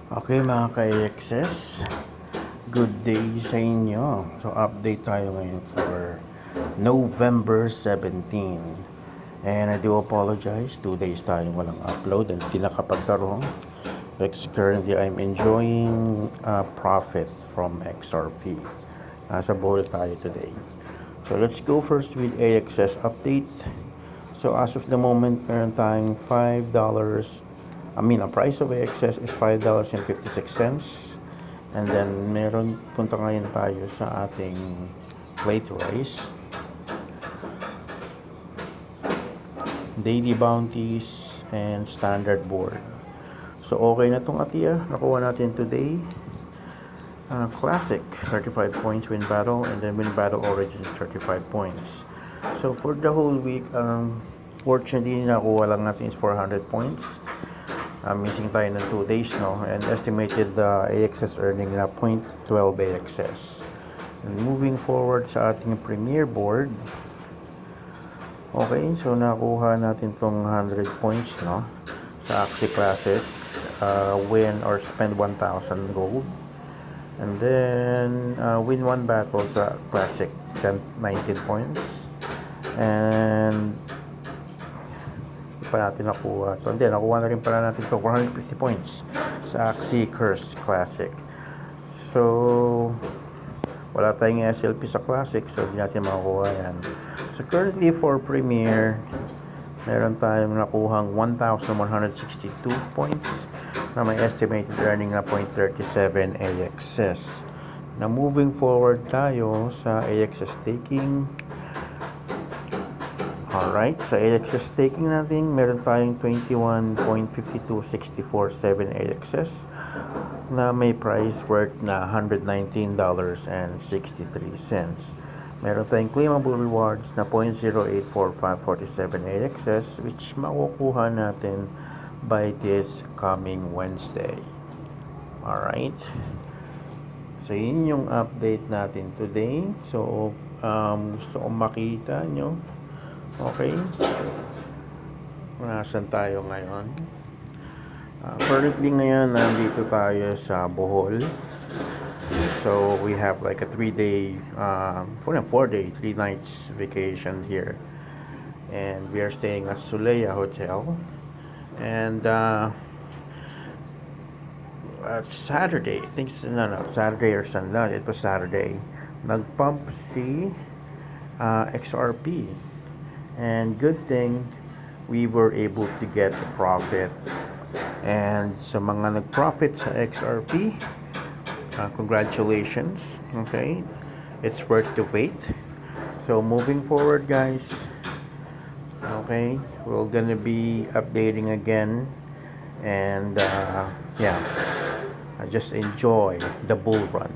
Okay mga ka-AXS, good day sa inyo. So update tayo ngayon for November 17. And I do apologize, 2 days tayong walang upload and hindi nakapagkaroon. Because currently I'm enjoying profit from XRP. Nasa bowl tayo today. So let's go first with AXS update. So as of the moment, meron tayong ang price of AXS is $5.56. And then, punta ngayon tayo sa ating plate rice. Daily bounties and standard board. So, okay na itong atiya. Nakuha natin today. Classic, 35 points win battle. And then win battle origin, 35 points. So, for the whole week, fortunately, nakuha lang natin is 400 points. Missing tayo ng 2 days, no? And estimated AXS earning na 0.12 AXS. And moving forward sa ating premier board. Okay, so nakuha natin tong 100 points, no? Sa Axie Classic. Win or spend 1,000 gold. And then, win 1 battle sa Classic, 19 points. And pa natin nakuha. So, hindi, nakuha na rin pala natin ito 450 points sa Axie Curse Classic. So, wala tayong SLP sa Classic, so hindi natin makukuha yan. So, currently for Premier, meron tayong nakuhang 1,162 points na may estimated earning na 0.37 AXS. Na moving forward tayo sa AXS staking. Alright, sa AXS staking natin, meron tayong 21.52647 AXS na may price worth na $119.63. Meron tayong claimable rewards na 0.084547 AXS which makukuha natin by this coming Wednesday. Alright. So, yun yung update natin today. So, gusto kong makita nyo. Okay. Nasaan tayo ngayon? Currently ngayon, nandito tayo sa Bohol. So, we have like a 3-day, 4-day, 3 nights vacation here. And we are staying at Sulea Hotel. And, Saturday, I think, Saturday or Sunday, it was Saturday, nag-pump si XRP. And good thing we were able to get the profit. And sa mga nag-profit sa XRP, congratulations. Okay, it's worth the wait. So moving forward, guys, okay, we're gonna be updating again. And yeah, just enjoy the bull run.